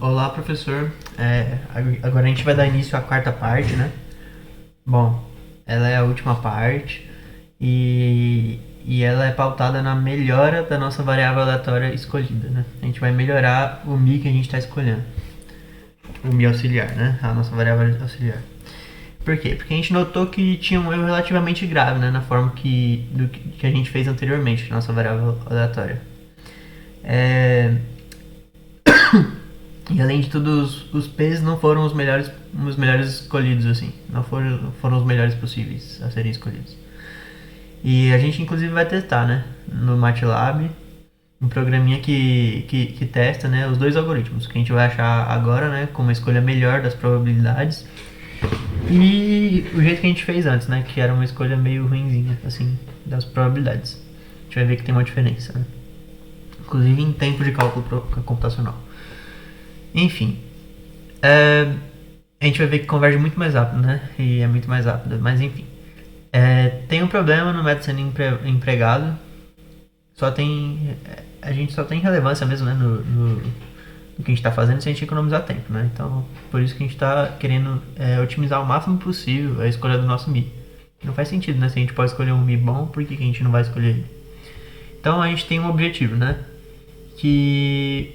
Olá, professor. Agora a gente vai dar início à quarta parte, né? Bom, ela é a última parte e ela é pautada na melhora da nossa variável aleatória escolhida, né? A gente vai melhorar o mi que a gente está escolhendo, o mi auxiliar, né? A nossa variável auxiliar. Por quê? Porque a gente notou que tinha um erro relativamente grave, né? Na forma que a gente fez anteriormente, nossa variável aleatória. É, E além de tudo, os P's não foram os melhores escolhidos, assim. Não foram os melhores possíveis a serem escolhidos. E a gente inclusive vai testar, né? No MATLAB, um programinha que testa, né? Os dois algoritmos que a gente vai achar agora, né? Com uma escolha melhor das probabilidades. E o jeito que a gente fez antes, né? Que era uma escolha meio ruinzinha, assim, das probabilidades. A gente vai ver que tem uma diferença, né? Inclusive em tempo de cálculo computacional. Enfim, a gente vai ver que converge muito mais rápido, né? E é muito mais rápido, mas enfim. Tem um problema no método sendo empregado. Só tem. A gente só tem relevância mesmo, né? No que a gente está fazendo se a gente economizar tempo, né? Então, por isso que a gente está querendo otimizar o máximo possível a escolha do nosso Mi. Não faz sentido, né? Se a gente pode escolher um Mi bom, por que a gente não vai escolher ele? Então, a gente tem um objetivo, né? Que.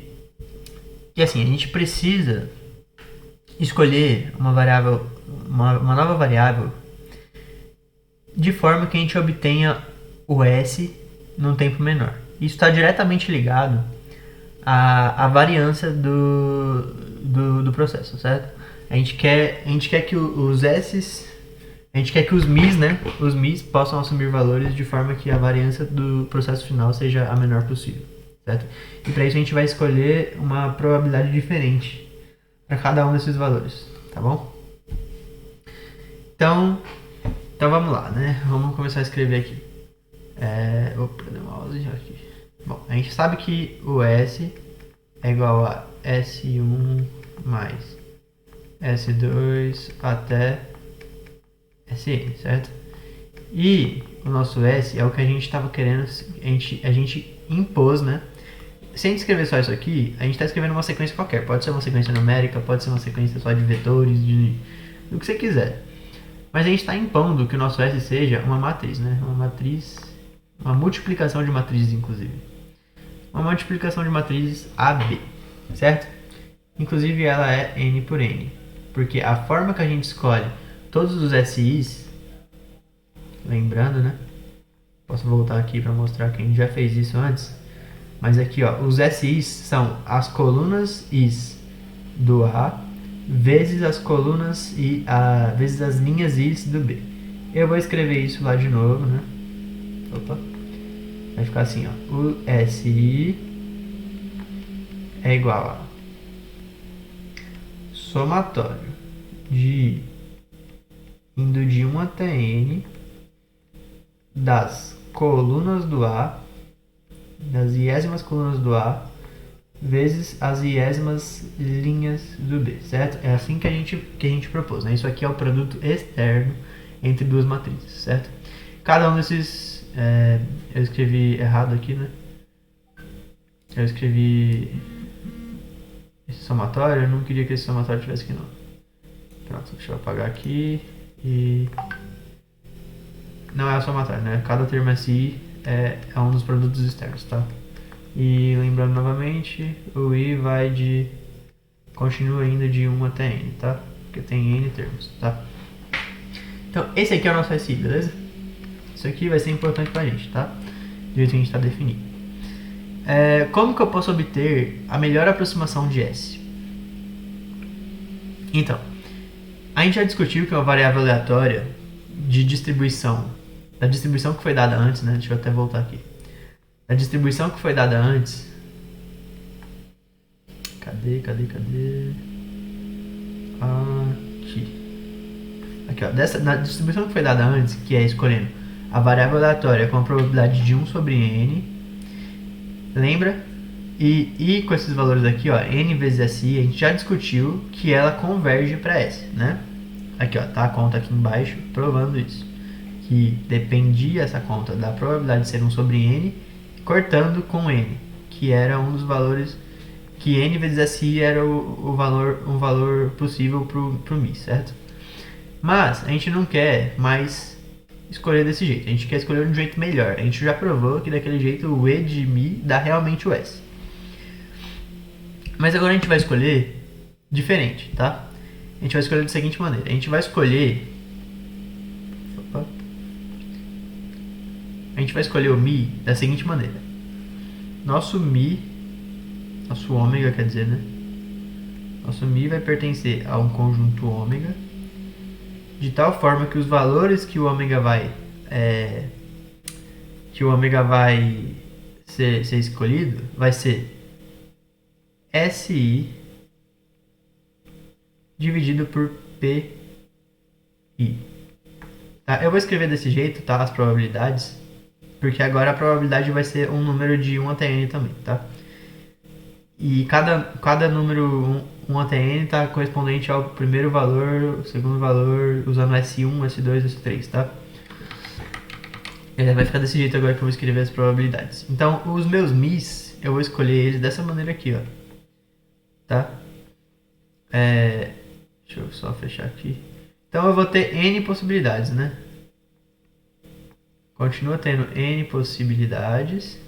Que assim, a gente precisa escolher uma nova variável de forma que a gente obtenha o S num tempo menor. Isso está diretamente ligado à variância do processo, certo? A gente quer que os S's, a gente quer que os Mi's, né? Os Mi's possam assumir valores de forma que a variância do processo final seja a menor possível, certo? E para isso a gente vai escolher uma probabilidade diferente para cada um desses valores, tá bom? Então vamos lá, né? Vamos começar a escrever aqui. Opa, deu mouse já aqui. Bom, a gente sabe que o S é igual a S1 mais S2 até Sn, certo? E o nosso S é o que a gente estava querendo, a gente impôs, né? Se a gente escrever só isso aqui, a gente está escrevendo uma sequência qualquer. Pode ser uma sequência numérica, pode ser uma sequência só de vetores, do que você quiser. Mas a gente está impondo que o nosso S seja uma matriz, né? Uma multiplicação de matrizes, inclusive. Uma multiplicação de matrizes AB, certo? Inclusive ela é N por N. Porque a forma que a gente escolhe todos os SIs, lembrando, né? Posso voltar aqui para mostrar que a gente já fez isso antes. Mas aqui, ó, os SIs são as colunas Is do A vezes as colunas vezes as linhas Is do B. Eu vou escrever isso lá de novo, né? Opa. Vai ficar assim, ó. O SI é igual a somatório de indo de 1 até N das colunas do A, das iésimas colunas do A, vezes as iésimas linhas do B, certo? É assim que a gente propôs, né? Isso aqui é o produto externo entre duas matrizes, certo? Cada um desses, eu escrevi errado aqui, né? Eu escrevi esse somatório, eu não queria que esse somatório tivesse aqui não. Pronto, deixa eu apagar aqui e... Não é o somatório, né? Cada termo SI é um dos produtos externos, tá? E lembrando novamente, o I continua indo de 1 até N, tá? Porque tem N termos, tá? Então, esse aqui é o nosso SI, beleza? Isso aqui vai ser importante pra gente, tá? Do jeito que a gente tá definindo. Como que eu posso obter a melhor aproximação de S? Então, a gente já discutiu que é uma variável aleatória de distribuição, da distribuição que foi dada antes, né? Deixa eu até voltar aqui. A distribuição que foi dada antes. Cadê? Aqui, ó. Na distribuição que foi dada antes, que é escolhendo a variável aleatória com a probabilidade de 1 sobre n. Lembra? E com esses valores aqui, ó, n vezes SI, a gente já discutiu que ela converge para S, né? Aqui, ó, tá a conta aqui embaixo provando isso. Que dependia essa conta da probabilidade de ser 1 sobre n cortando com n, que era um dos valores que n vezes SI era um valor possível pro Mi, certo? Mas a gente não quer mais escolher desse jeito, a gente quer escolher de um jeito melhor. A gente já provou que daquele jeito o E de Mi dá realmente o S. Mas agora a gente vai escolher diferente, tá? A gente vai escolher da seguinte maneira. A gente vai escolher... A gente vai escolher o Mi da seguinte maneira. Nosso Mi... Nosso ômega, quer dizer, né? Nosso Mi vai pertencer a um conjunto ômega, de tal forma que os valores que o ômega vai... ser escolhido vai ser SI dividido por PI. Tá? Eu vou escrever desse jeito, tá? As probabilidades, porque agora a probabilidade vai ser um número de 1 até n também, tá? E cada número 1 até n está correspondente ao primeiro valor, o segundo valor, usando S1, S2, S3, tá? Vai ficar desse jeito agora que eu vou escrever as probabilidades. Então, os meus Mi's, eu vou escolher eles dessa maneira aqui, ó. Tá? Deixa eu só fechar aqui. Então, eu vou ter N possibilidades, né? Continua tendo N possibilidades.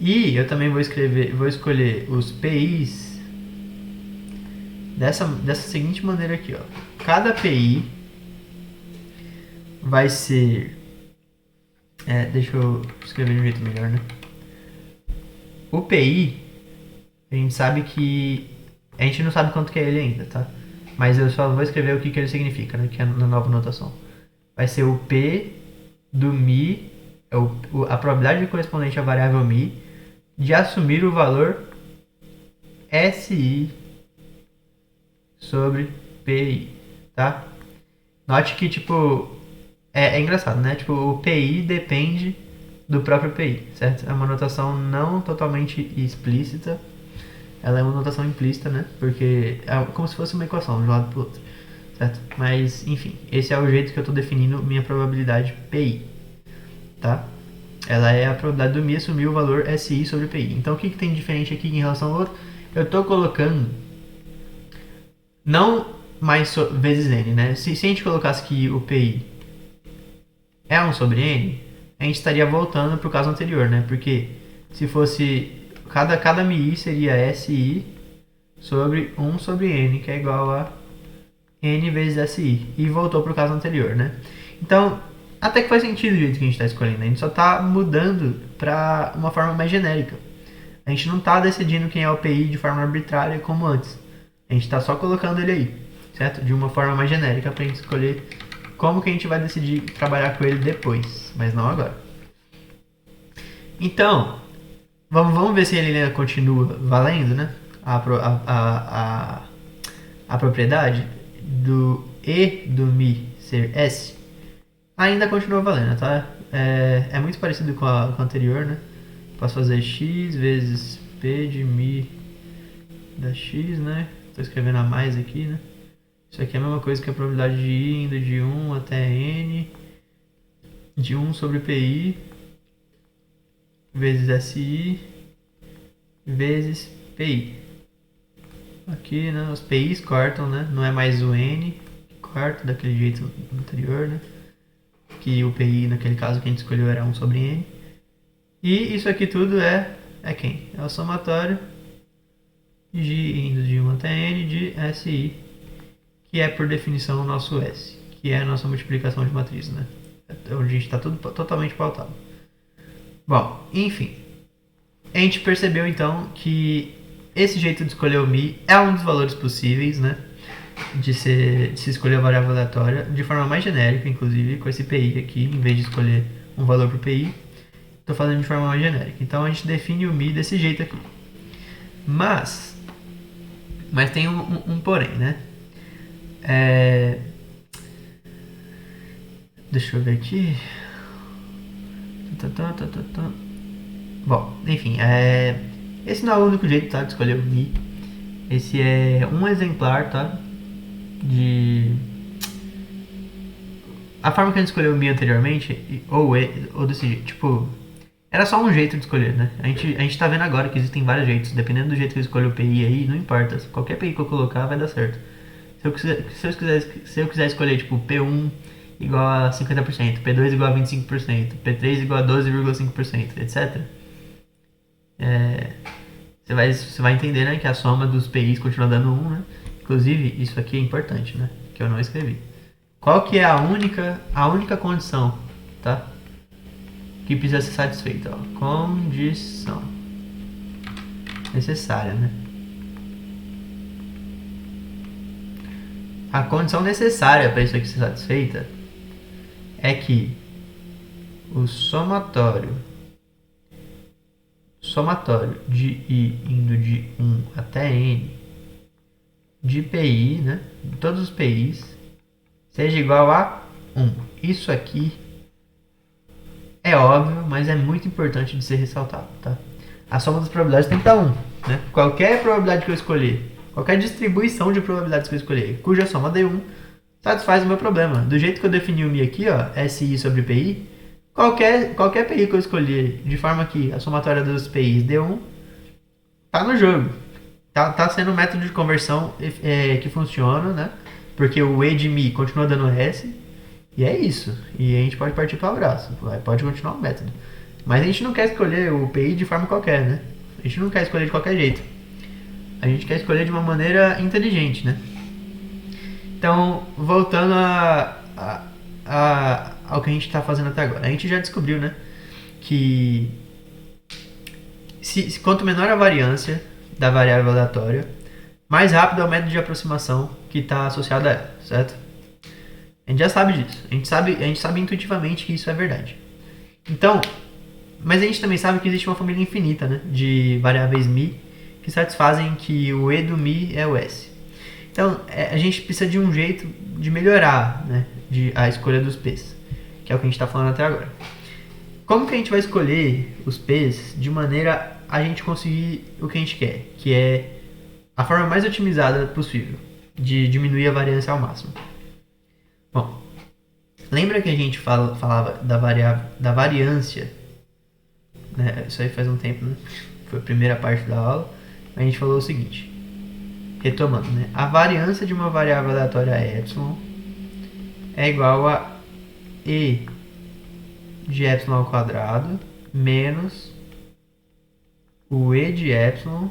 E eu também vou escolher os PIs dessa seguinte maneira aqui, ó. Cada PI vai ser... deixa eu escrever de um jeito melhor, né? O PI, a gente sabe que... A gente não sabe quanto que é ele ainda, tá? Mas eu só vou escrever o que ele significa, né? Que é na nova notação. Vai ser o P do Mi, a probabilidade correspondente à variável Mi, de assumir o valor SI sobre PI, tá? Note que, tipo, é engraçado, né? Tipo, o PI depende do próprio PI, certo? É uma notação não totalmente explícita, ela é uma notação implícita, né? Porque é como se fosse uma equação de um lado para o outro, certo? Mas, enfim, esse é o jeito que eu estou definindo minha probabilidade PI, tá? Ela é a probabilidade do Mi assumir o valor SI sobre PI. Então, o que tem de diferente aqui em relação ao outro? Eu estou colocando não mais vezes N, né? Se a gente colocasse que o PI é 1 sobre N, a gente estaria voltando para o caso anterior, né? Porque se fosse... Cada MI seria SI sobre 1 sobre N, que é igual a N vezes SI. E voltou para o caso anterior, né? Então, até que faz sentido o jeito que a gente está escolhendo. A gente só está mudando para uma forma mais genérica. A gente não está decidindo quem é o PI de forma arbitrária como antes. A gente está só colocando ele aí, certo? De uma forma mais genérica para a gente escolher como que a gente vai decidir trabalhar com ele depois, mas não agora. Então, vamos ver se ele ainda continua valendo, né? A propriedade do E do Mi ser S ainda continua valendo, tá? É muito parecido com a anterior, né? Posso fazer x vezes P de Mi da x, né? Estou escrevendo a mais aqui, né? Isso aqui é a mesma coisa que a probabilidade de I indo de 1 até N de 1 sobre PI vezes SI vezes PI. Aqui, né? Os PIs cortam, né? Não é mais o N que corta daquele jeito anterior, né? Que o PI, naquele caso que a gente escolheu, era 1 sobre N. E isso aqui tudo é quem? É o somatório de indo de 1 até N de SI, que é por definição o nosso S, que é a nossa multiplicação de matriz, né? Onde a gente está tudo totalmente pautado. Bom, enfim, a gente percebeu então que esse jeito de escolher o Mi é um dos valores possíveis, né? De se escolher a variável aleatória de forma mais genérica, inclusive com esse PI aqui, em vez de escolher um valor para o PI, estou fazendo de forma mais genérica. Então a gente define o Mi desse jeito aqui. Mas tem um porém, né? Deixa eu ver aqui. Bom, enfim, esse não é o único jeito, tá, de escolher o Mi. Esse é um exemplar, tá? A forma que a gente escolheu o Mi anteriormente, ou desse jeito, tipo, Era só um jeito de escolher, né? A gente tá vendo agora que existem vários jeitos. Dependendo do jeito que eu escolho o PI aí, não importa. Qualquer PI que eu colocar vai dar certo. Se eu quiser escolher tipo P1 igual a 50%, P2 igual a 25%, P3 igual a 12,5%, etc. Você vai entender, né, que a soma dos PIs continua dando 1, né? Inclusive, isso aqui é importante, né? Que eu não escrevi. Qual que é a única condição, tá? Que precisa ser satisfeita, ó. Condição necessária, né? A condição necessária para isso aqui ser satisfeita é que o somatório de I indo de 1 até N de PI, né, de todos os PIs, seja igual a 1. Isso aqui é óbvio, mas é muito importante de ser ressaltado, tá? A soma das probabilidades tem que dar 1, né? Qualquer probabilidade que eu escolher, qualquer distribuição de probabilidades que eu escolher, cuja soma dê 1, satisfaz o meu problema. Do jeito que eu defini o Mi aqui, ó, SI sobre PI, qualquer PI que eu escolher de forma que a somatória dos PIs dê 1, tá no jogo. Tá sendo um método de conversão que funciona, né? Porque o E de Mi continua dando S. E é isso. E a gente pode partir para o abraço. Pode continuar o método. Mas a gente não quer escolher o PI de forma qualquer, né? A gente não quer escolher de qualquer jeito. A gente quer escolher de uma maneira inteligente, né? Então, voltando ao que a gente está fazendo até agora. A gente já descobriu, né? Que quanto menor a variância da variável aleatória, mais rápido é o método de aproximação que está associado a ela, certo? A gente já sabe disso. A gente sabe intuitivamente que isso é verdade. Então, mas a gente também sabe que existe uma família infinita, né, de variáveis Mi que satisfazem que o E do Mi é o S. Então, a gente precisa de um jeito de melhorar, né, a escolha dos P's, que é o que a gente está falando até agora. Como que a gente vai escolher os P's de maneira a gente conseguir o que a gente quer, que é a forma mais otimizada possível de diminuir a variância ao máximo? Bom, lembra que a gente falava da variância, né? Isso aí faz um tempo, né? Foi a primeira parte da aula. A gente falou o seguinte, retomando, né? A variância de uma variável aleatória epsilon é igual a E de epsilon ao quadrado menos o E de epsilon,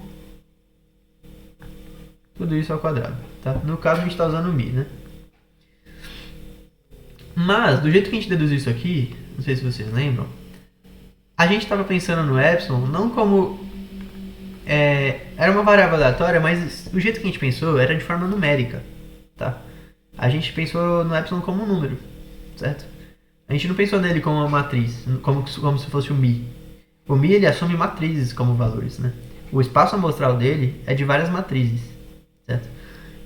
tudo isso ao quadrado, tá? No caso a gente está usando o Mi, né? Mas, do jeito que a gente deduziu isso aqui, não sei se vocês lembram, a gente estava pensando no epsilon não como... era uma variável aleatória, mas o jeito que a gente pensou era de forma numérica, tá? A gente pensou no epsilon como um número, certo? A gente não pensou nele como uma matriz, como se fosse o Mi. O Mi ele assume matrizes como valores, né? O espaço amostral dele é de várias matrizes, certo?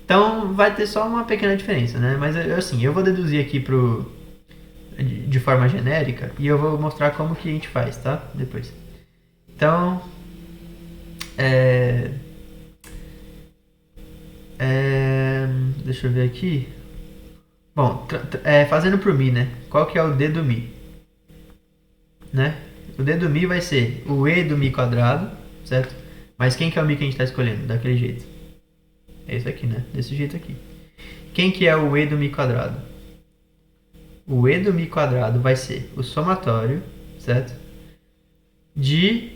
Então vai ter só uma pequena diferença, né? Mas assim, eu vou deduzir aqui de forma genérica e eu vou mostrar como que a gente faz, tá? Depois. Então, deixa eu ver aqui. Bom, fazendo por Mi, né? Qual que é o D do Mi? Né? O D do Mi vai ser o E do Mi quadrado, certo? Mas quem que é o Mi que a gente está escolhendo? Daquele jeito. É isso aqui, né? Desse jeito aqui. Quem que é o E do Mi quadrado? O E do Mi quadrado vai ser o somatório, certo? De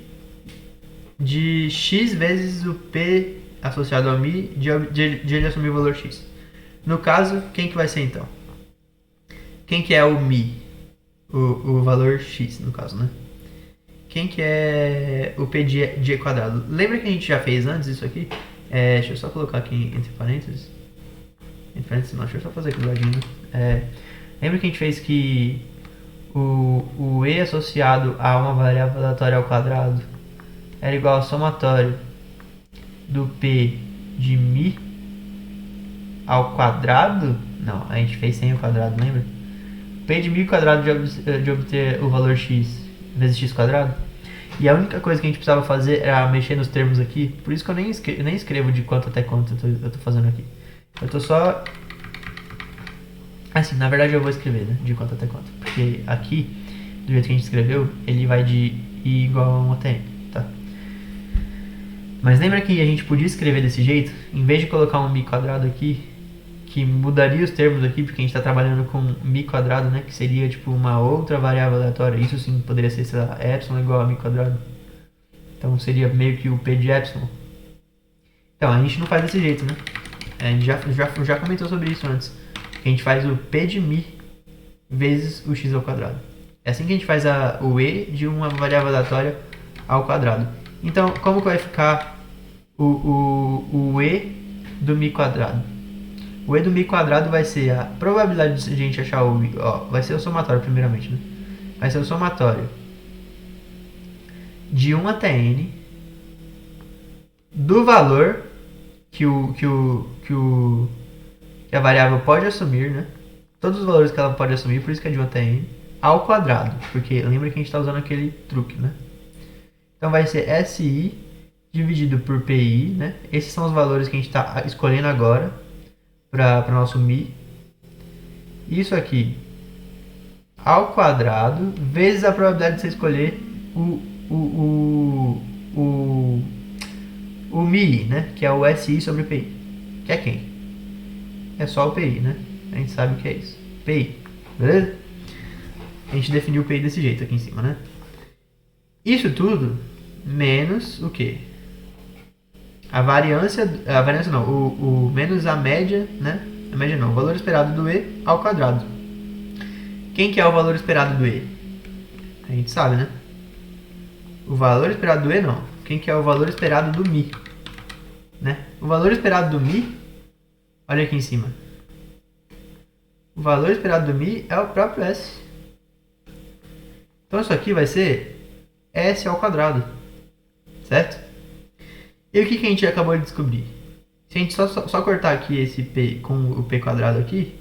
x vezes o P associado ao Mi de ele assumir o valor x. No caso, quem que vai ser então? Quem que é o Mi? O valor x, no caso, né? Quem que é o P de E quadrado? Lembra que a gente já fez antes isso aqui? Deixa eu só colocar aqui entre parênteses. Entre parênteses não, deixa eu só fazer aqui do ladinho. Lembra que a gente fez que o E associado a uma variável aleatória ao quadrado era igual ao somatório do P de Mi ao quadrado? Não, a gente fez sem o quadrado, lembra? P de Mi quadrado de obter o valor x vezes x quadrado. E a única coisa que a gente precisava fazer era mexer nos termos aqui. Por isso que eu nem escrevo de quanto até quanto eu tô fazendo aqui. Eu tô só... Assim, na verdade eu vou escrever, né? De quanto até quanto. Porque aqui, do jeito que a gente escreveu, ele vai de i igual a 1 até n, tá? Mas lembra que a gente podia escrever desse jeito? Em vez de colocar um mi quadrado aqui, que mudaria os termos aqui, porque a gente está trabalhando com mi quadrado, né? Que seria tipo uma outra variável aleatória. Isso sim poderia ser, sei lá, epsilon igual a mi quadrado. Então seria meio que o p de epsilon. Então, a gente não faz desse jeito, né? A gente já comentou sobre isso antes. A gente faz o p de mi vezes o x ao quadrado. É assim que a gente faz o e de uma variável aleatória ao quadrado. Então, como que vai ficar o e do mi quadrado? O e do mi quadrado vai ser a probabilidade de a gente achar o i. Ó, vai ser o somatório primeiramente, né? Vai ser o somatório de 1 até n do valor que a variável pode assumir, né? Todos os valores que ela pode assumir, por isso que é de 1 até n, ao quadrado. Porque lembra que a gente está usando aquele truque, né? Então vai ser SI dividido por PI, né? Esses são os valores que a gente está escolhendo agora para o nosso Mi. Isso aqui ao quadrado vezes a probabilidade de você escolher o Mi, né? Que é o SI sobre PI. Que é quem? É só o PI, né? A gente sabe o que é isso. PI, beleza? A gente definiu o PI desse jeito aqui em cima, né? Isso tudo menos o quê? A variância não, menos a média, né? A média não, o valor esperado do E ao quadrado. Quem que é o valor esperado do E? A gente sabe, né? O valor esperado do E não. Quem que é o valor esperado do Mi? Né? O valor esperado do Mi, olha aqui em cima. O valor esperado do Mi é o próprio S. Então isso aqui vai ser S ao quadrado. Certo? E o que a gente acabou de descobrir? Se a gente só cortar aqui esse P com o P quadrado aqui,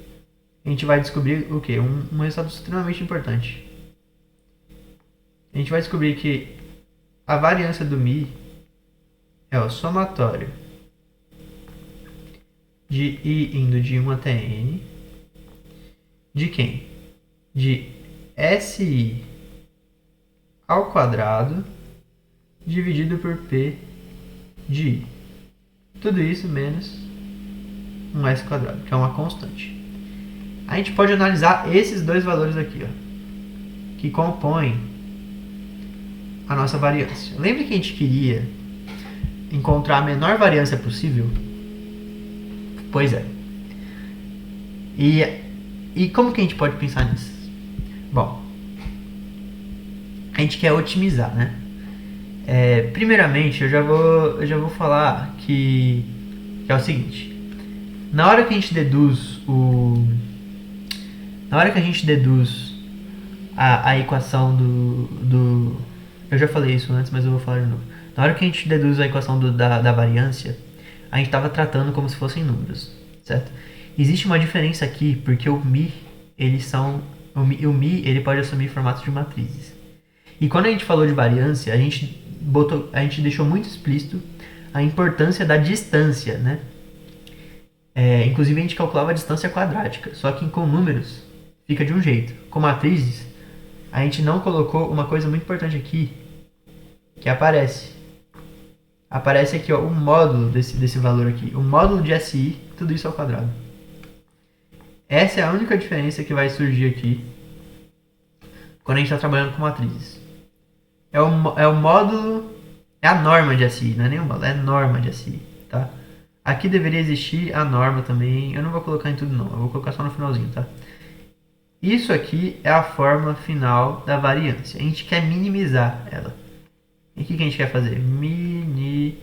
a gente vai descobrir o quê? Um resultado extremamente importante. A gente vai descobrir que a variância do Mi é o somatório de I indo de 1 até N de quem? De SI ao quadrado dividido por P de I. Tudo isso menos um S quadrado, que é uma constante. A gente pode analisar esses dois valores aqui, ó, que compõem a nossa variância. Lembra que a gente queria encontrar a menor variância possível? Pois é. E como que a gente pode pensar nisso? Bom, a gente quer otimizar, né? Primeiramente, eu já vou falar que é o seguinte. Na hora que a gente deduz a equação do... Eu já falei isso antes, mas eu vou falar de novo. Na hora que a gente deduz a equação da variância, a gente estava tratando como se fossem números, certo? Existe uma diferença aqui, porque o Mi ele pode assumir formatos de matrizes. E quando a gente falou de variância, a gente deixou muito explícito a importância da distância, né? Inclusive a gente calculava a distância quadrática, só que com números fica de um jeito. Com matrizes, a gente não colocou uma coisa muito importante aqui, que aparece. Aparece aqui, ó, o módulo desse valor aqui. O módulo de SI, tudo isso ao quadrado. Essa é a única diferença que vai surgir aqui quando a gente está trabalhando com matrizes. É o módulo, é a norma de SI, não é nem o módulo, é a norma de SI, tá? Aqui deveria existir a norma também, eu não vou colocar em tudo não, eu vou colocar só no finalzinho, tá? Isso aqui é a fórmula final da variância, a gente quer minimizar ela. E o que a gente quer fazer? Minimizar,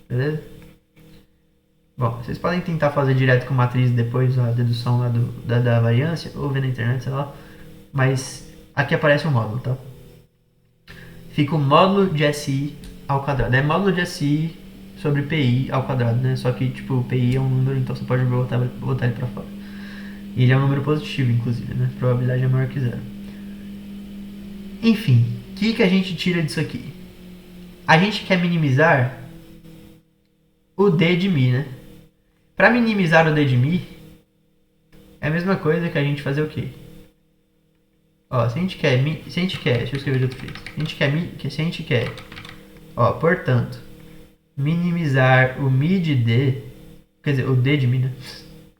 beleza? Bom, vocês podem tentar fazer direto com matriz depois a dedução lá da variância, ou ver na internet, sei lá. Mas aqui aparece o módulo, tá? Fica o módulo de SI ao quadrado. É módulo de SI sobre PI ao quadrado, né? Só que, tipo, o PI é um número, então você pode botar ele pra fora. E ele é um número positivo, inclusive, né? A probabilidade é maior que zero. Enfim, o que a gente tira disso aqui? A gente quer minimizar o D de Mi, né? Para minimizar o D de Mi, é a mesma coisa que a gente fazer o quê? Ó, se a gente quer, deixa eu escrever de outro jeito. Se a gente quer, ó, portanto, minimizar o mid d, quer dizer, o d de min, né?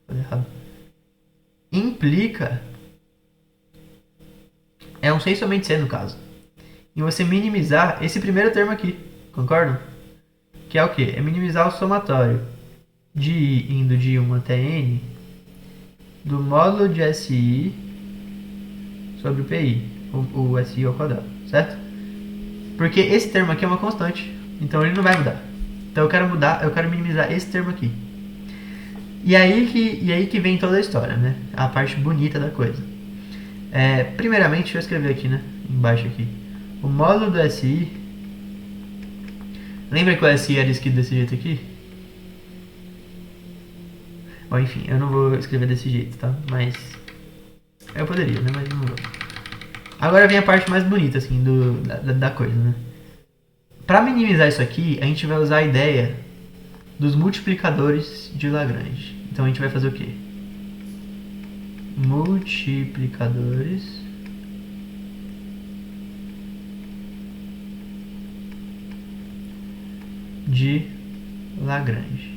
Falei errado. Implica, é um sem somente c no caso, em você minimizar esse primeiro termo aqui, concordam? Que é o que? É minimizar o somatório de I indo de 1 até N do módulo de SI sobre o PI, o SI ao quadrado, certo? Porque esse termo aqui é uma constante, então ele não vai mudar. Então eu quero minimizar esse termo aqui. E aí que vem toda a história, né? A parte bonita da coisa. Primeiramente, deixa eu escrever aqui, né? Embaixo aqui. O módulo do SI. Lembra que o SI era escrito desse jeito aqui? Bom, enfim, eu não vou escrever desse jeito, tá? Mas eu poderia, né? Mas não vou. Agora vem a parte mais bonita, assim, da coisa, né? Para minimizar isso aqui, a gente vai usar a ideia dos multiplicadores de Lagrange. Então a gente vai fazer o quê? Multiplicadores de Lagrange.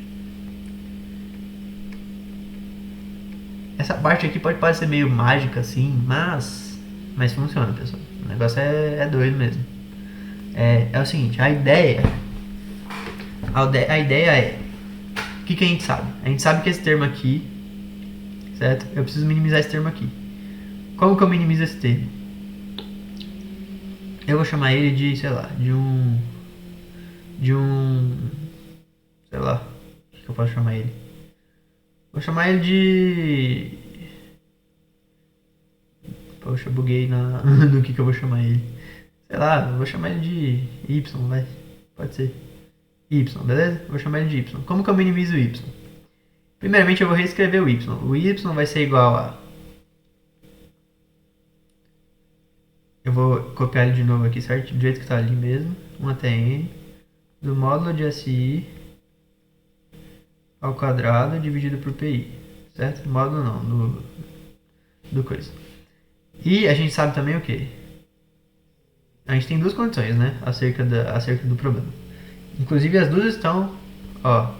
Essa parte aqui pode parecer meio mágica assim, mas funciona, pessoal. O negócio é doido mesmo. É o seguinte, a ideia é, o que a gente sabe? A gente sabe que esse termo aqui, certo? Eu preciso minimizar esse termo aqui. Como que eu minimizo esse termo? Eu vou chamar ele de, sei lá, sei lá, o que eu posso chamar ele? Vou chamar ele de... Poxa, buguei no que eu vou chamar ele. Sei lá, eu vou chamar ele de Y, vai. Pode ser. Y, beleza? Vou chamar ele de Y. Como que eu minimizo o Y? Primeiramente eu vou reescrever o Y. O Y vai ser igual a... Eu vou copiar ele de novo aqui, certo? Do jeito que tá ali mesmo. 1 até N. Do módulo de SI ao quadrado dividido por PI. Certo? Módulo não, do coisa. E a gente sabe também o que? A gente tem duas condições, né? Acerca do problema. Inclusive as duas estão, ó,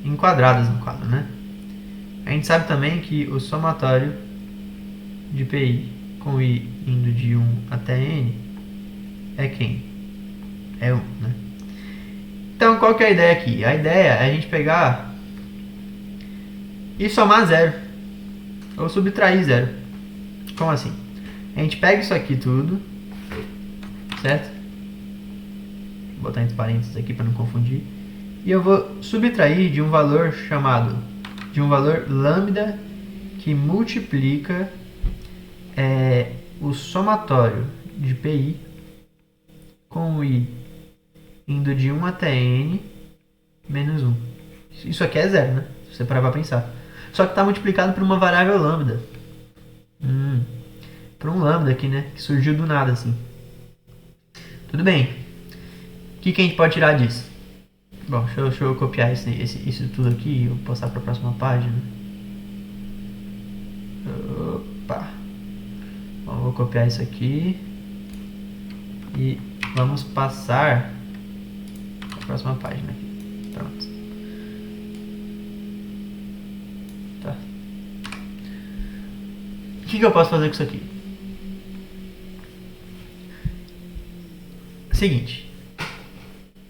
enquadradas no quadro, né? A gente sabe também que o somatório de PI com I indo de 1 até N é quem? É 1, né? Então qual que é a ideia aqui? A ideia é a gente pegar e somar zero. Ou subtrair zero. Como assim? A gente pega isso aqui tudo, certo? Vou botar entre parênteses aqui para não confundir. E eu vou subtrair de um valor chamado, de um valor lambda que multiplica o somatório de PI com I indo de 1 até N menos 1. Isso aqui é zero, né? Se você parar para pensar. Só que está multiplicado por uma variável lambda. Por um lambda aqui, né? Que surgiu do nada, assim. Tudo bem. O que a gente pode tirar disso? Bom, deixa eu copiar isso tudo aqui e eu passar para a próxima página. Opa! Bom, vou copiar isso aqui. E vamos passar para a próxima página aqui. Pronto. Tá. O que eu posso fazer com isso aqui? Seguinte.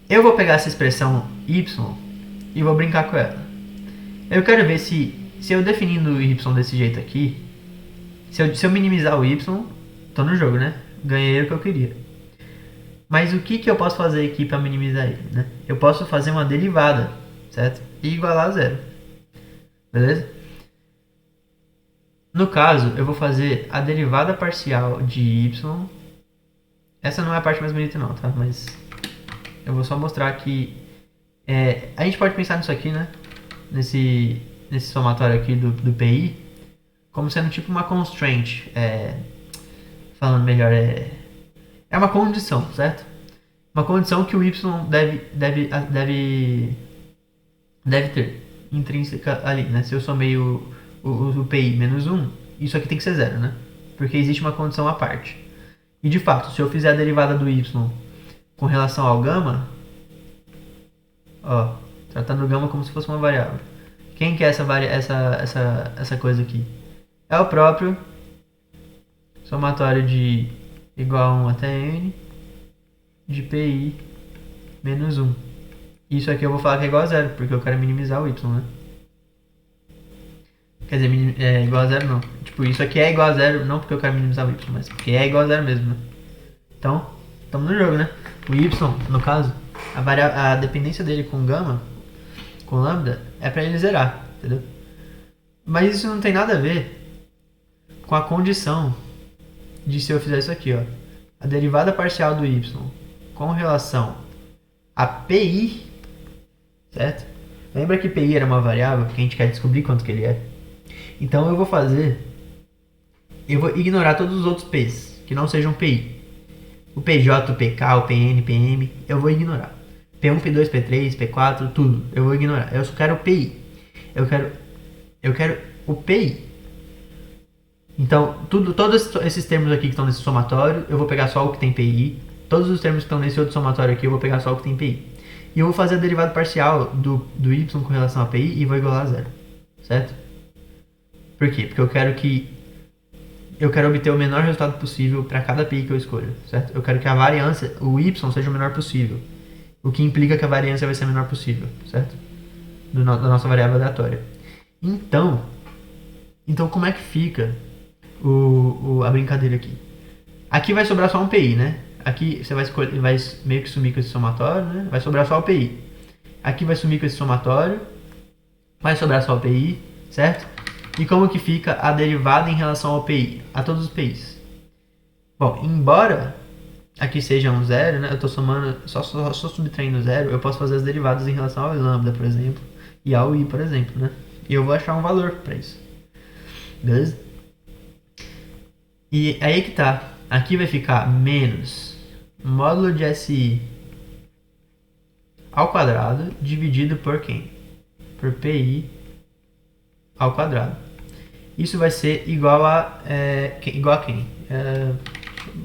Eu vou pegar essa expressão y e vou brincar com ela. Eu quero ver se eu definindo o y desse jeito aqui, se eu minimizar o y, tô no jogo, né? Ganhei o que eu queria. Mas o que eu posso fazer aqui para minimizar ele, né? Eu posso fazer uma derivada, certo? E igualar a zero. Beleza? No caso, eu vou fazer a derivada parcial de y. Essa não é a parte mais bonita não, tá? Mas eu vou só mostrar que a gente pode pensar nisso aqui, né? Nesse somatório aqui do PI, como sendo tipo uma constraint. Falando melhor, é uma condição, certo? Uma condição que o y deve ter intrínseca ali, né? Se eu somei o PI menos 1, isso aqui tem que ser zero, né? porque existe uma condição à parte. E de fato, se eu fizer a derivada do y com relação ao gama, ó, tratando o gama como se fosse uma variável. Quem que é essa coisa aqui? É o próprio somatório de igual a 1 até n de pi menos 1. Isso aqui eu vou falar que é igual a zero, porque eu quero minimizar o y, né? Quer dizer, é igual a zero não. Tipo, isso aqui é igual a zero, não porque eu quero minimizar o y, mas porque é igual a zero mesmo, né? Então, estamos no jogo, né? O y, no caso, a dependência dele com gama, com lambda, é pra ele zerar, entendeu? Mas isso não tem nada a ver com a condição de se eu fizer isso aqui, ó. A derivada parcial do y com relação a pi, certo? Lembra que pi era uma variável que a gente quer descobrir quanto que ele é? Então eu vou ignorar todos os outros p's que não sejam pi. O pj, o pk, o pn, pm, eu vou ignorar. P1, P2, P3, P4, tudo, eu vou ignorar. Eu só quero o pi. Eu quero o pi. Então, todos esses termos aqui que estão nesse somatório, eu vou pegar só o que tem pi. Todos os termos que estão nesse outro somatório aqui, eu vou pegar só o que tem pi. E eu vou fazer a derivada parcial do y com relação a pi e vou igualar a zero. Certo? Por quê? Porque eu quero obter o menor resultado possível para cada pi que eu escolho. Certo? Eu quero que a variância, o y, seja o menor possível. O que implica que a variância vai ser a menor possível. Certo? Da nossa variável aleatória. Então como é que fica a brincadeira aqui? Aqui vai sobrar só um pi, né? Aqui você vai meio que sumir com esse somatório, né? Vai sobrar só o pi. Aqui vai sumir com esse somatório. Vai sobrar só o pi, certo? E como que fica a derivada em relação ao pi? A todos os pi's. Bom, embora aqui seja um zero, né? Eu estou somando, só subtraindo zero, eu posso fazer as derivadas em relação ao lambda, por exemplo, e ao i, por exemplo, né? E eu vou achar um valor para isso. Beleza? E aí que tá. Aqui vai ficar menos módulo de SI ao quadrado dividido por quem? Por PI ao quadrado. Isso vai ser igual a quem?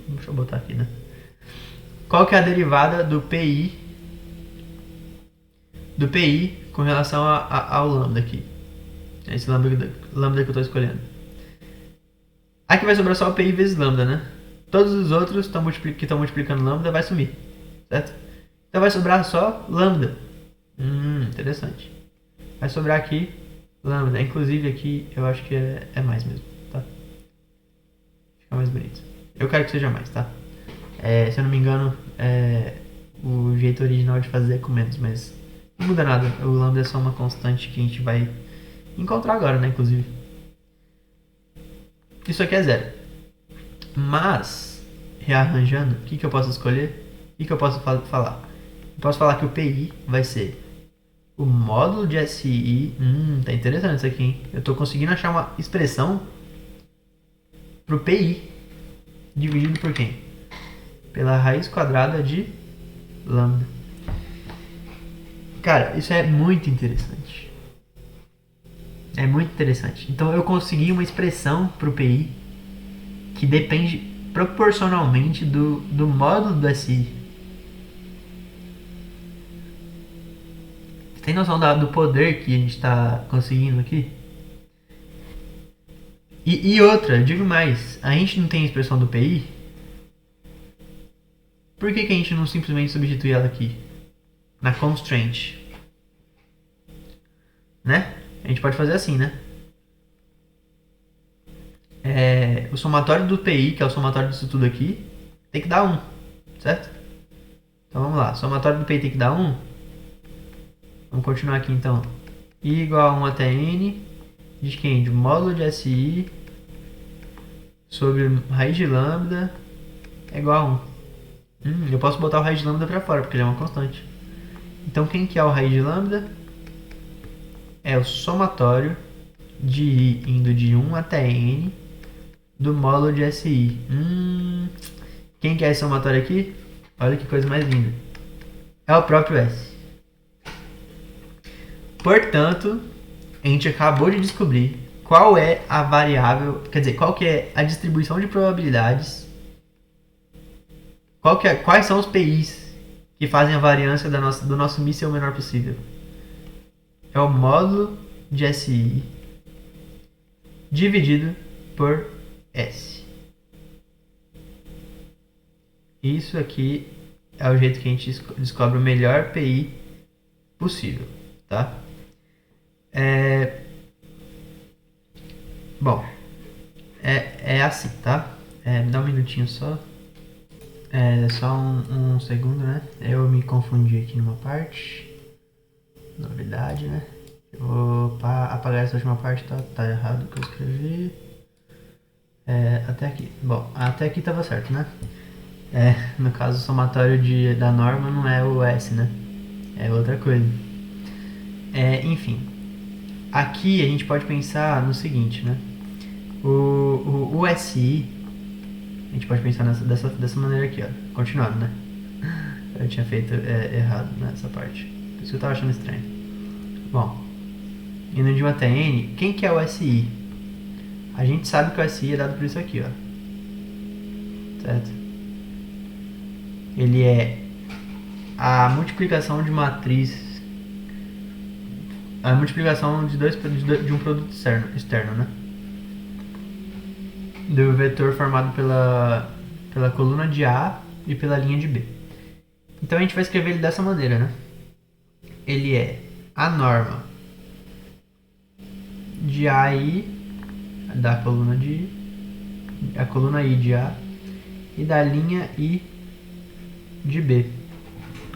Deixa eu botar aqui, né? Qual que é a derivada do PI com relação ao lambda aqui? Esse lambda que eu estou escolhendo. Aqui vai sobrar só o pi vezes lambda, né? Todos os outros que estão multiplicando lambda vai sumir, certo? Então vai sobrar só lambda. Interessante. Vai sobrar aqui lambda. Inclusive aqui eu acho que é mais mesmo, tá? Fica mais bonito. Eu quero que seja mais, tá? Se eu não me engano, o jeito original de fazer é com menos, mas não muda nada. O lambda é só uma constante que a gente vai encontrar agora, né? Inclusive. Isso aqui é zero. Mas, rearranjando, o que eu posso escolher? O que eu posso falar? Eu posso falar que o PI vai ser o módulo de SI. Tá interessante isso aqui, hein? Eu estou conseguindo achar uma expressão pro PI dividido por quem? Pela raiz quadrada de lambda. Cara, isso é muito interessante. É muito interessante. Então eu consegui uma expressão para o PI que depende proporcionalmente do módulo do SI. Você tem noção do poder que a gente está conseguindo aqui? E outra, digo mais, a gente não tem a expressão do PI? Por que a gente não simplesmente substitui ela aqui? Na constraint. Né? A gente pode fazer assim, né? O somatório do PI, que é o somatório disso tudo aqui, tem que dar 1, certo? Então vamos lá, somatório do PI tem que dar 1. Vamos continuar aqui então. I igual a 1 até n de quem? De módulo de SI sobre raiz de lambda é igual a 1. Eu posso botar o raiz de lambda para fora, porque ele é uma constante. Então quem que é o raiz de lambda? É o somatório de I indo de 1 até n do módulo de SI. Quem que é esse somatório aqui? Olha que coisa mais linda. É o próprio S. Portanto, a gente acabou de descobrir qual é a variável, quer dizer, qual que é a distribuição de probabilidades, quais são os PIs que fazem a variância do nosso MI ser o menor possível. É o módulo de SI dividido por S. Isso aqui é o jeito que a gente descobre o melhor PI possível, tá? Bom, é assim, tá? Me dá um minutinho só. Só um segundo, né? Eu me confundi aqui numa parte. Novidade, né? Eu vou apagar essa última parte, tá errado o que eu escrevi. Até aqui. Bom, até aqui tava certo, né? No caso, o somatório da norma não é o S, né? É outra coisa. Enfim. Aqui a gente pode pensar no seguinte, né? O SI, a gente pode pensar dessa maneira aqui, ó. Continuando, né? Eu tinha feito errado nessa parte. Por isso que eu tava achando estranho. Bom, indo de 1 até N, quem que é o SI? A gente sabe que o SI é dado por isso aqui, ó. Certo? Ele é a multiplicação de matriz, a multiplicação de um produto externo, né? Do vetor formado pela coluna de A e pela linha de B. Então a gente vai escrever ele dessa maneira, né? Ele é a norma de AI da coluna a coluna I de A e da linha I de B.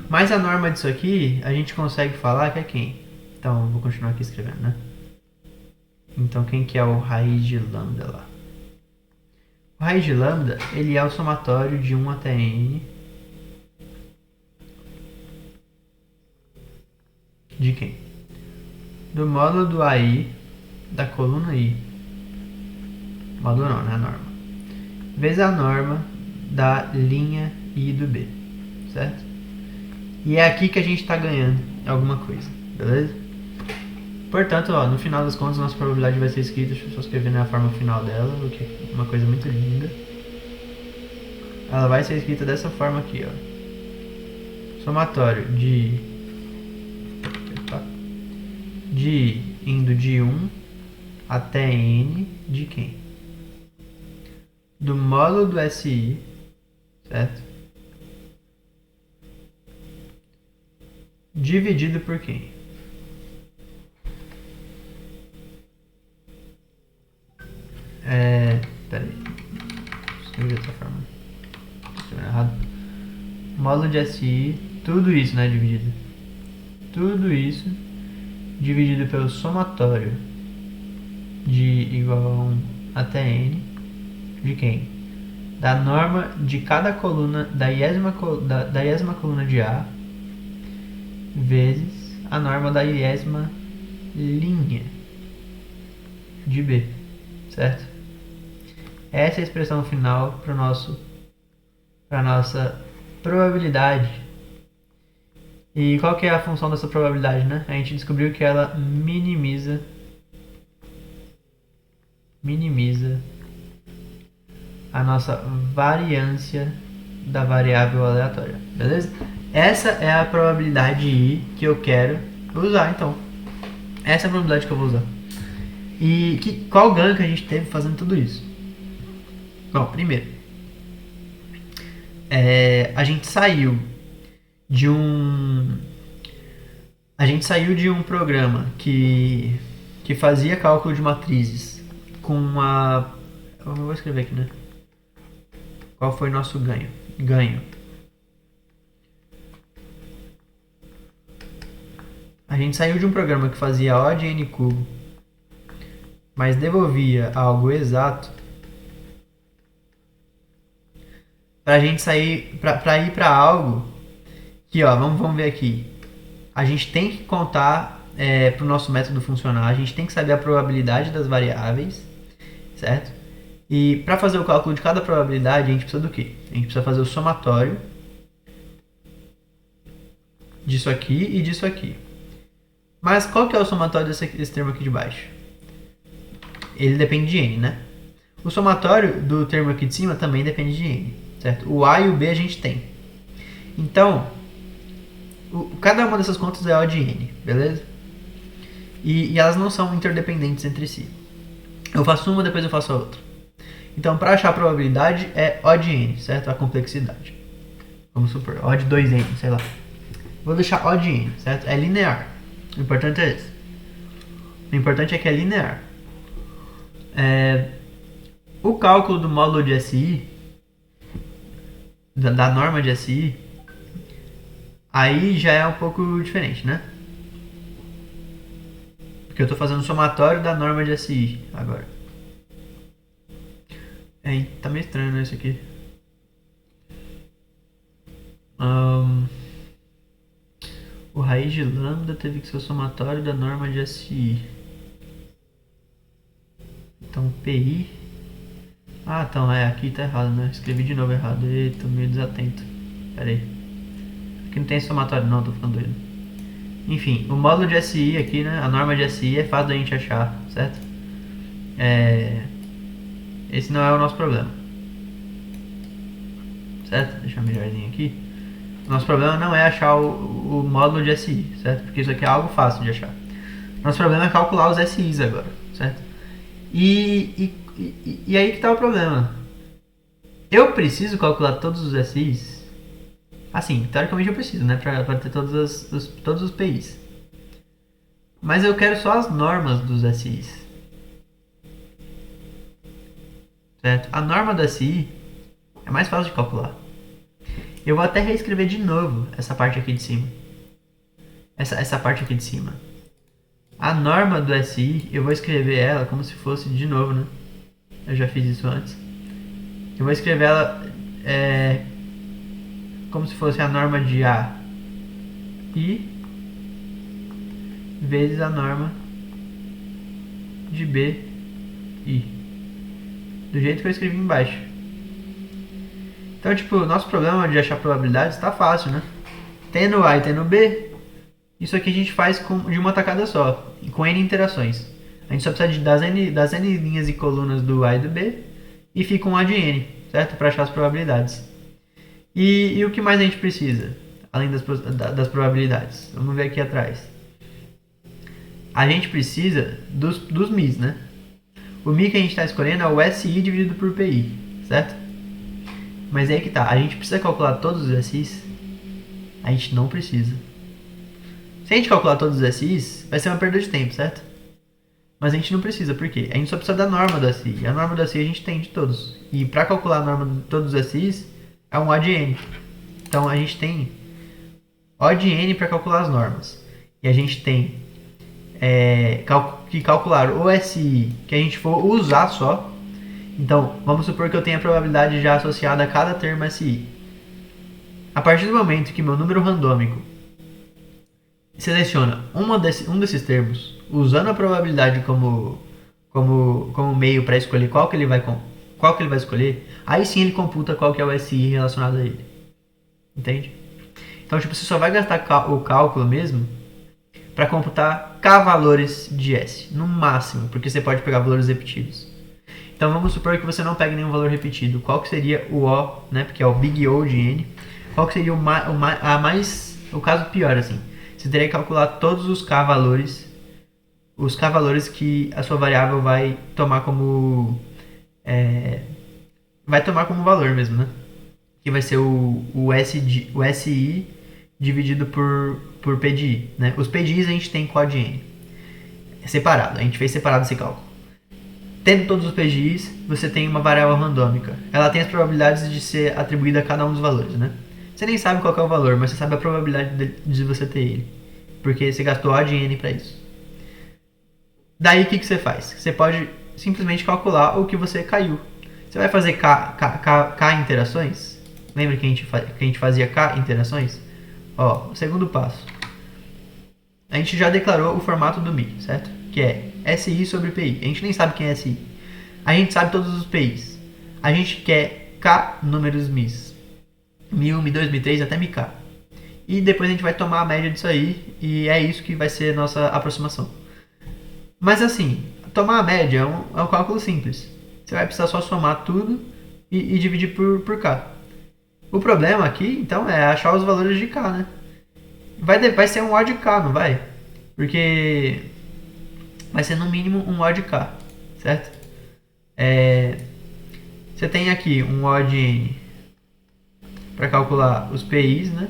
Mas a norma disso aqui a gente consegue falar que é quem? Então eu vou continuar aqui escrevendo, né? Então quem que é o raiz de lambda lá? O raiz de lambda, ele é o somatório de 1 até N de quem? Do módulo do AI da coluna I. Módulo não, né? A norma. Vezes a norma da linha I do B. Certo? E é aqui que a gente está ganhando alguma coisa. Beleza? Portanto, ó, no final das contas, nossa probabilidade vai ser escrita, deixa eu só escrever na forma final dela, o que é uma coisa muito linda. Ela vai ser escrita dessa forma aqui, ó. Somatório indo de 1 até N de quem? Do módulo do SI, certo? Dividido por quem? Peraí. Escrevi de outra forma. Escrevi errado. Módulo de SI, tudo isso, né? Dividido. Tudo isso dividido pelo somatório de igual a 1 até N de quem? Da norma de cada coluna da iésima coluna de A vezes a norma da iésima linha de B, certo? Essa é a expressão final para nossa probabilidade. E qual que é a função dessa probabilidade, né? A gente descobriu que ela minimiza a nossa variância da variável aleatória, beleza? Essa é a probabilidade I que eu quero usar, então. Essa é a probabilidade que eu vou usar. E qual ganho que a gente teve fazendo tudo isso? Bom, primeiro, a gente saiu de um programa que fazia cálculo de matrizes com uma... Eu vou escrever aqui, né? Qual foi o nosso ganho? A gente saiu de um programa que fazia O de N cubo, mas devolvia algo exato, pra gente sair, pra ir pra algo que, ó, vamos ver aqui. A gente tem que contar pro nosso método funcionar, a gente tem que saber a probabilidade das variáveis, certo? E para fazer o cálculo de cada probabilidade, a gente precisa do quê? A gente precisa fazer o somatório disso aqui e disso aqui. Mas qual que é o somatório desse termo aqui de baixo? ele depende de n, né? O somatório do termo aqui de cima também depende de n, certo? O a e o b a gente tem. Então, cada uma dessas contas é O de n, beleza? E elas não são interdependentes entre si. Eu faço uma, depois eu faço a outra. Então, para achar a probabilidade é O de n, certo? A complexidade. Vamos supor, O de 2n, sei lá. Vou deixar O de n, certo? É linear. O importante é esse. O importante é que é linear. O cálculo do módulo de SI, da norma de SI, aí já é um pouco diferente, né? Porque eu estou fazendo o somatório da norma de SI agora. Tá meio estranho, né, isso aqui. O raiz de lambda teve que ser o somatório da norma de SI. Então, PI... Ah, então, aqui tá errado, né? Escrevi de novo errado. Eita, tô meio desatento. Pera aí. Aqui não tem somatório não, tô ficando doido. Enfim, o módulo de SI aqui, né? A norma de SI é fácil da gente achar, certo? Esse não é o nosso problema. Certo? Deixa eu melhorzinho aqui. O nosso problema não é achar o módulo de SI, certo? Porque isso aqui é algo fácil de achar. Nosso problema é calcular os SIs agora, certo? E aí que tá o problema. Eu preciso calcular todos os SIs. Assim, teoricamente eu preciso, né? Pra ter todos os PIs. Mas eu quero só as normas dos SIs. Certo? A norma do SI é mais fácil de calcular. Eu vou até reescrever de novo essa parte aqui de cima. Essa parte aqui de cima. A norma do SI, eu vou escrever ela como se fosse de novo, né? Eu já fiz isso antes. Eu vou escrever ela como se fosse a norma de A I vezes a norma de B I. Do jeito que eu escrevi embaixo. Então, tipo, o nosso problema de achar probabilidades está fácil, né? Tendo A e tendo B, isso aqui a gente faz de uma tacada só, com N interações. A gente só precisa das N linhas e colunas do A e do B, e fica um A de N, certo? Para achar as probabilidades. E o que mais a gente precisa, além das probabilidades? Vamos ver aqui atrás. A gente precisa dos MIs, né? O Mi que a gente está escolhendo é o SI dividido por PI, certo? Mas aí que tá, a gente precisa calcular todos os SIs? A gente não precisa. Se a gente calcular todos os SIs, vai ser uma perda de tempo, certo? Mas a gente não precisa, por quê? A gente só precisa da norma do SI. E a norma do SI a gente tem de todos. E para calcular a norma de todos os SIs, é um O de N. Então a gente tem O de N para calcular as normas. E a gente tem que calcular o SI que a gente for usar só. Então, vamos supor que eu tenha a probabilidade já associada a cada termo SI. A partir do momento que meu número randômico seleciona um desses termos, usando a probabilidade como meio para escolher qual que ele vai escolher, aí sim ele computa qual que é o SI relacionado a ele. Entende? Então, tipo, você só vai gastar o cálculo mesmo para computar K valores de S, no máximo, porque você pode pegar valores repetidos. Então vamos supor que você não pegue nenhum valor repetido. Qual que seria o O, né? Porque é o Big O de N. Qual que seria o caso pior, assim? Você teria que calcular todos os K valores que a sua variável vai tomar como valor mesmo, né? Que vai ser o SI dividido por P de I, né? Os P de Is a gente tem com O de N. É separado, a gente fez separado esse cálculo. Tendo todos os PGIs, você tem uma variável randômica. Ela tem as probabilidades de ser atribuída a cada um dos valores, né? Você nem sabe qual é o valor, mas você sabe a probabilidade de você ter ele. Porque você gastou O de N para isso. Daí o que você faz? Você pode simplesmente calcular o que você caiu. Você vai fazer K interações? Lembra que a gente fazia K interações? Ó, o segundo passo. A gente já declarou o formato do Mi, certo? Que é SI sobre PI. A gente nem sabe quem é SI. A gente sabe todos os PIs. A gente quer K números MIs. Mi1, Mi2, Mi3 até MiK. E depois a gente vai tomar a média disso aí. E é isso que vai ser a nossa aproximação. Mas assim, tomar a média é um cálculo simples. Você vai precisar só somar tudo e dividir por k. O problema aqui, então, é achar os valores de k, né? Vai ser um O de k, não vai? Porque vai ser no mínimo um O de k, certo? Você tem aqui um O de n para calcular os PIs, né?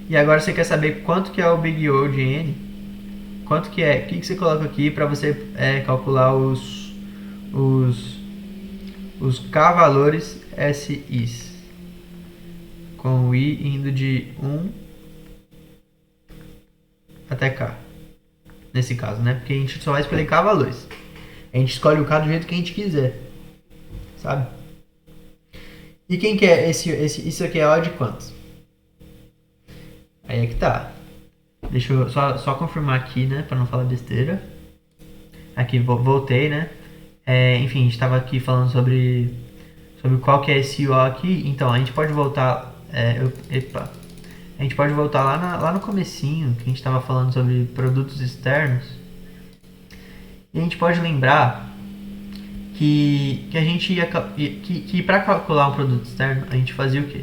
E agora você quer saber quanto que é o Big O de n? Quanto que é? O que você coloca aqui para você calcular os k valores SIs? Com o i indo de 1 até k. Nesse caso, né? Porque a gente só vai escolher k valores. A gente escolhe o k do jeito que a gente quiser. Sabe? E quem que é isso aqui é O de quantos? Aí é que tá. Deixa eu só confirmar aqui, né? Pra não falar besteira. Aqui, voltei, né? Enfim, a gente tava aqui falando sobre qual que é esse O aqui. Então, a gente pode voltar... A gente pode voltar lá no comecinho, que a gente tava falando sobre produtos externos. E a gente pode lembrar que a gente ia... Que pra calcular um produto externo, a gente fazia o quê?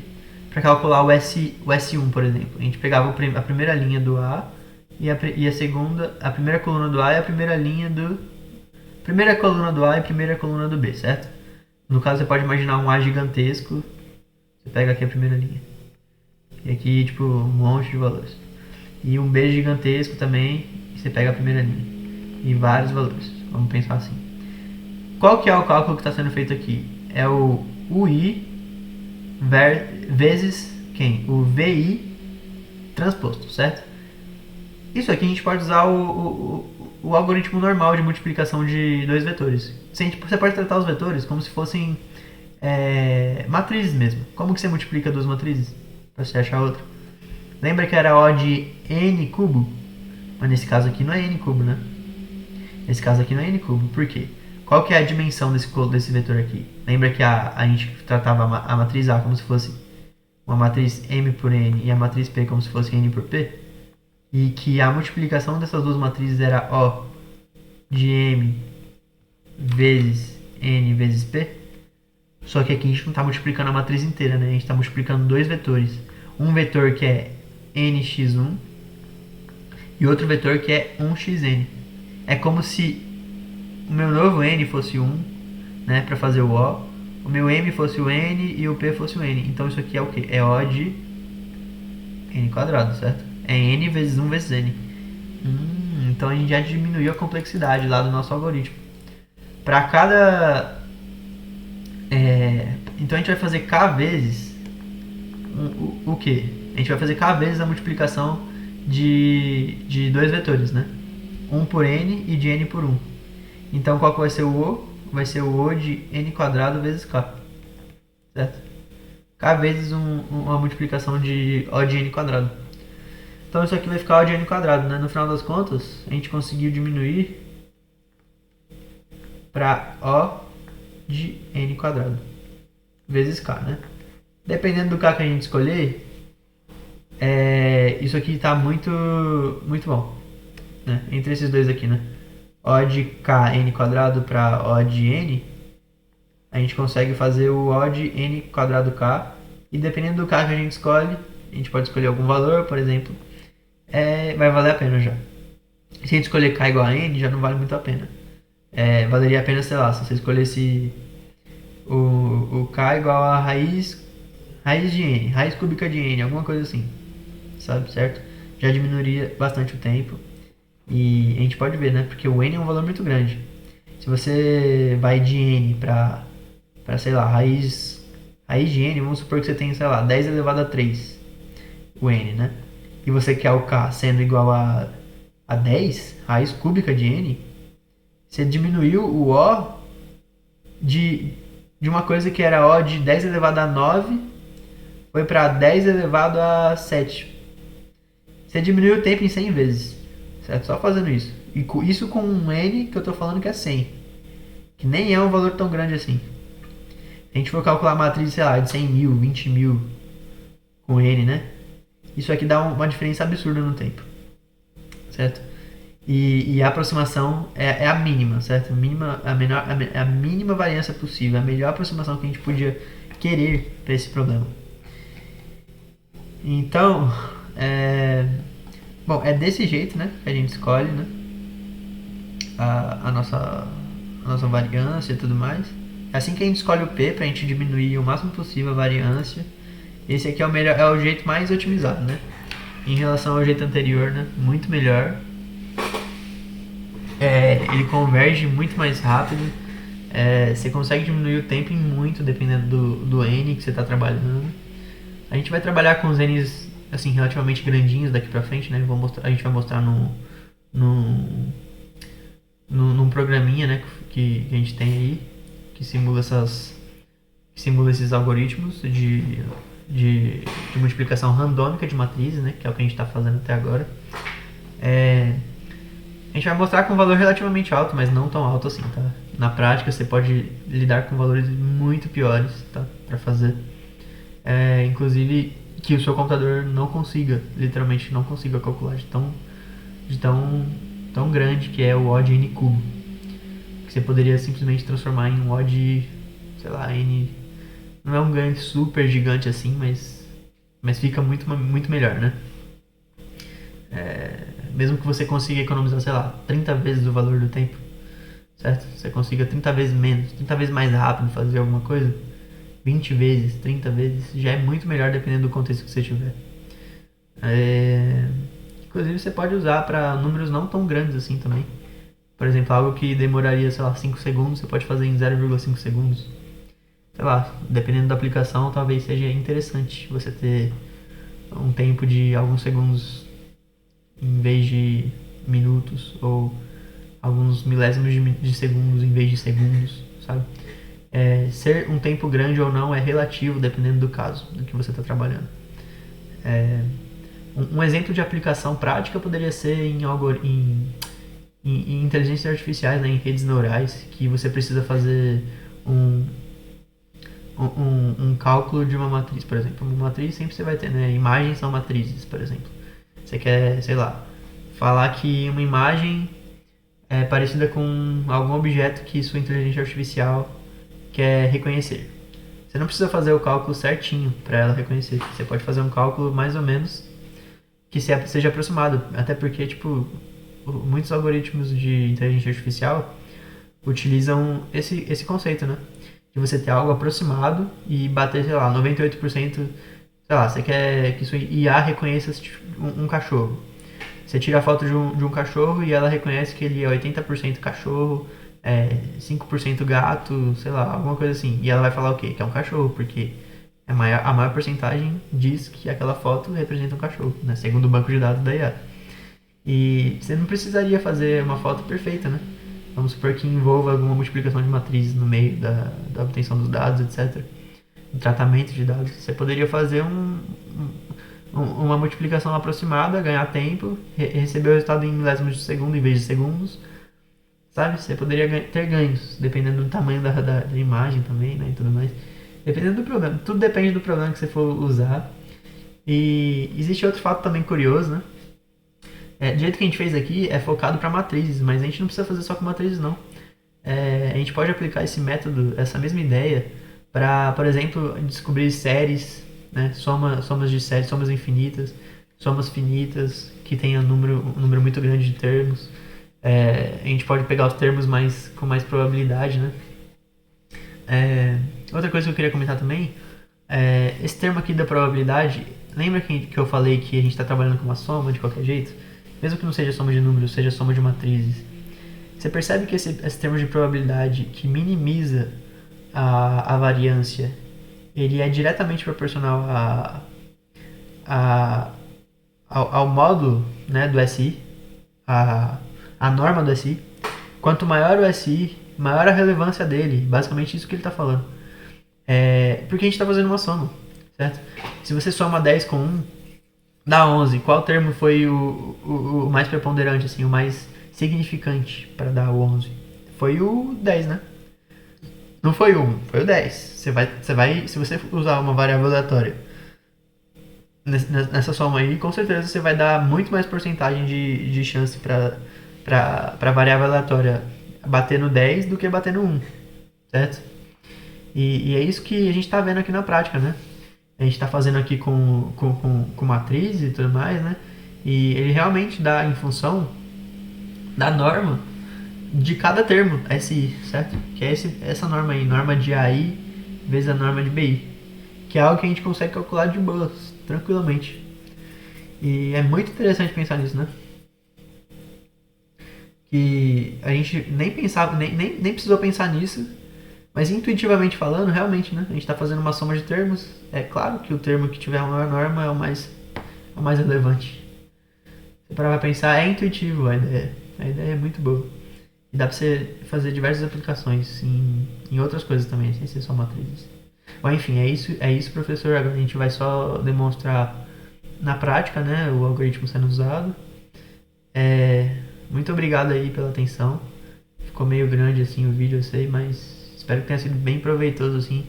Para calcular o S1, por exemplo, a gente pegava a primeira linha do A e a segunda, a primeira coluna do A e a primeira linha do... Primeira coluna do A e primeira coluna do B, certo? No caso, você pode imaginar um A gigantesco, você pega aqui a primeira linha. E aqui, tipo, um monte de valores. E um B gigantesco também, e você pega a primeira linha. E vários valores, vamos pensar assim. Qual que é o cálculo que está sendo feito aqui? É o UI vezes quem? O VI transposto, certo? Isso aqui a gente pode usar o algoritmo normal de multiplicação de dois vetores. Você pode tratar os vetores como se fossem matrizes mesmo. Como que você multiplica duas matrizes para você achar outra? Lembra que era O de n cubo? Mas nesse caso aqui não é n cubo, né? Nesse caso aqui não é n cubo. Por quê? Qual que é a dimensão desse vetor aqui? Lembra que a gente tratava a matriz A como se fosse uma matriz M por N e a matriz P como se fosse N por P? E que a multiplicação dessas duas matrizes era O de M vezes N vezes P? Só que aqui a gente não está multiplicando a matriz inteira, né? A gente está multiplicando dois vetores. Um vetor que é nx1 e outro vetor que é 1xn. É como se o meu novo n fosse 1, né, para fazer o O meu m fosse o n e o p fosse o n. Então isso aqui é o que? É O de n quadrado, certo? É n vezes 1 vezes n. Então a gente já diminuiu a complexidade lá do nosso algoritmo. Para cada... Então a gente vai fazer k vezes... O que? A gente vai fazer k vezes a multiplicação de dois vetores, né? 1 por n e de n por 1. Então qual que vai ser o O? Vai ser o O de n quadrado vezes k. Certo? K vezes uma multiplicação de O de n quadrado. Então isso aqui vai ficar O de n quadrado, né? No final das contas, a gente conseguiu diminuir para O de n quadrado vezes k, né? Dependendo do k que a gente escolher, isso aqui está muito bom, né? Entre esses dois aqui, né? O de kn quadrado para O de n, a gente consegue fazer o O de n quadrado k, e dependendo do k que a gente escolhe, a gente pode escolher algum valor, por exemplo, vai valer a pena já. Se a gente escolher k igual a n, já não vale muito a pena. Valeria a pena, sei lá, se você escolhesse o k igual a raiz de n, raiz cúbica de n, alguma coisa assim, sabe, certo? Já diminuiria bastante o tempo. E a gente pode ver, né? Porque o n é um valor muito grande. Se você vai de n para sei lá, raiz de n, vamos supor que você tem, sei lá, 10 elevado a 3, o n, né? E você quer o k sendo igual a 10, raiz cúbica de n, você diminuiu o O de uma coisa que era O de 10 elevado a 9, foi para 10 elevado a 7. Você diminuiu o tempo em 100 vezes. Certo? Só fazendo isso. E isso com um n que eu estou falando que é 100. Que nem é um valor tão grande assim. Se a gente for calcular a matriz, sei lá, de 100 mil, 20 mil com n, né? Isso aqui dá uma diferença absurda no tempo. Certo? E a aproximação é a mínima, certo? A mínima variância possível, a melhor aproximação que a gente podia querer para esse problema. Então, bom, é desse jeito, né, que a gente escolhe, né, a nossa variância e tudo mais. É assim que a gente escolhe o P, para a gente diminuir o máximo possível a variância. Esse aqui é o jeito mais otimizado, né? Em relação ao jeito anterior, né? Muito melhor. Ele converge muito mais rápido. Você consegue diminuir o tempo em muito, dependendo do N que você está trabalhando. A gente vai trabalhar com os N's assim, relativamente grandinhos daqui pra frente, né? A gente vai mostrar num programinha, né, que a gente tem aí, que simula esses algoritmos de multiplicação randômica de matrizes, né, que é o que a gente está fazendo até agora. A gente vai mostrar com um valor relativamente alto, mas não tão alto assim, tá? Na prática você pode lidar com valores muito piores, tá? Para fazer. Inclusive que o seu computador literalmente não consiga calcular de tão grande que é o odd n cubo. Que você poderia simplesmente transformar em um odd, sei lá, n. Não é um ganho super gigante assim, mas fica muito melhor, né? Mesmo que você consiga economizar, sei lá, 30 vezes o valor do tempo, certo? Você consiga 30 vezes menos, 30 vezes mais rápido fazer alguma coisa, 20 vezes, 30 vezes, já é muito melhor dependendo do contexto que você tiver. Inclusive você pode usar para números não tão grandes assim também. Por exemplo, algo que demoraria, sei lá, 5 segundos, você pode fazer em 0,5 segundos. Sei lá, dependendo da aplicação, talvez seja interessante você ter um tempo de alguns segundos em vez de minutos, ou alguns milésimos de segundos em vez de segundos, sabe? Ser um tempo grande ou não é relativo, dependendo do caso, do que você está trabalhando. Um exemplo de aplicação prática poderia ser em inteligências artificiais, né, em redes neurais, que você precisa fazer um cálculo de uma matriz, por exemplo. Uma matriz sempre você vai ter, né? Imagens são matrizes, por exemplo. Você quer, sei lá, falar que uma imagem é parecida com algum objeto que sua inteligência artificial quer reconhecer. Você não precisa fazer o cálculo certinho para ela reconhecer. Você pode fazer um cálculo mais ou menos que seja aproximado, até porque, tipo, muitos algoritmos de inteligência artificial utilizam esse conceito, né? De você ter algo aproximado e bater, sei lá, 98%. Sei lá, você quer que sua IA reconheça um cachorro. Você tira a foto de um cachorro e ela reconhece que ele é 80% cachorro, 5% gato, sei lá, alguma coisa assim. E ela vai falar o quê? Que é um cachorro, porque a maior porcentagem diz que aquela foto representa um cachorro, né? Segundo o banco de dados da IA. E você não precisaria fazer uma foto perfeita, né? Vamos supor que envolva alguma multiplicação de matrizes no meio da obtenção dos dados, etc. O tratamento de dados. Você poderia fazer uma multiplicação aproximada, ganhar tempo, receber o resultado em milésimos de segundo em vez de segundos. Sabe? Você poderia ter ganhos, dependendo do tamanho da imagem também, né? E tudo mais. Dependendo do problema. Tudo depende do problema que você for usar. E existe outro fato também curioso, né? Do jeito que a gente fez aqui, é focado para matrizes, mas a gente não precisa fazer só com matrizes, não. A gente pode aplicar esse método, essa mesma ideia, para, por exemplo, descobrir séries, né? Somas de séries, somas infinitas, somas finitas, que tenham um número muito grande de termos. A gente pode pegar os termos com mais probabilidade, né? Outra coisa que eu queria comentar também, esse termo aqui da probabilidade, lembra que eu falei que a gente está trabalhando com uma soma de qualquer jeito? Mesmo que não seja soma de números, seja soma de matrizes. Você percebe que esse termo de probabilidade que minimiza a variância, ele é diretamente proporcional ao módulo, né, do SI, a norma do SI. Quanto maior o SI, maior a relevância dele. Basicamente isso que ele está falando. Porque a gente está fazendo uma soma, certo? Se você soma 10 com 1, dá 11. Qual termo foi o mais preponderante, assim, o mais significante para dar o 11? Foi o 10, né? Não foi o 1, foi o 10. Se você usar uma variável aleatória nessa soma aí, com certeza você vai dar muito mais porcentagem de chance para para variável aleatória bater no 10 do que bater no 1, certo? E é isso que a gente está vendo aqui na prática, né? A gente está fazendo aqui com matriz e tudo mais, né? E ele realmente dá em função da norma de cada termo, SI, certo? Que é essa norma aí, norma de AI vezes a norma de BI. Que é algo que a gente consegue calcular de boas, tranquilamente. E é muito interessante pensar nisso, né? Que a gente nem pensava, nem precisou pensar nisso, mas intuitivamente falando, realmente, né? A gente está fazendo uma soma de termos. É claro que o termo que tiver a maior norma é o mais relevante. Se parar pra pensar, é intuitivo a ideia. A ideia é muito boa. E dá pra você fazer diversas aplicações em outras coisas também, sem ser só matrizes. Bom, enfim, é isso, professor. Agora a gente vai só demonstrar na prática, né, o algoritmo sendo usado. Muito obrigado aí pela atenção. Ficou meio grande assim o vídeo, eu sei, mas espero que tenha sido bem proveitoso assim,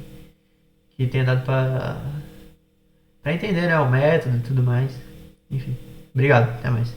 que tenha dado pra entender, né, o método e tudo mais. Enfim, obrigado, até mais.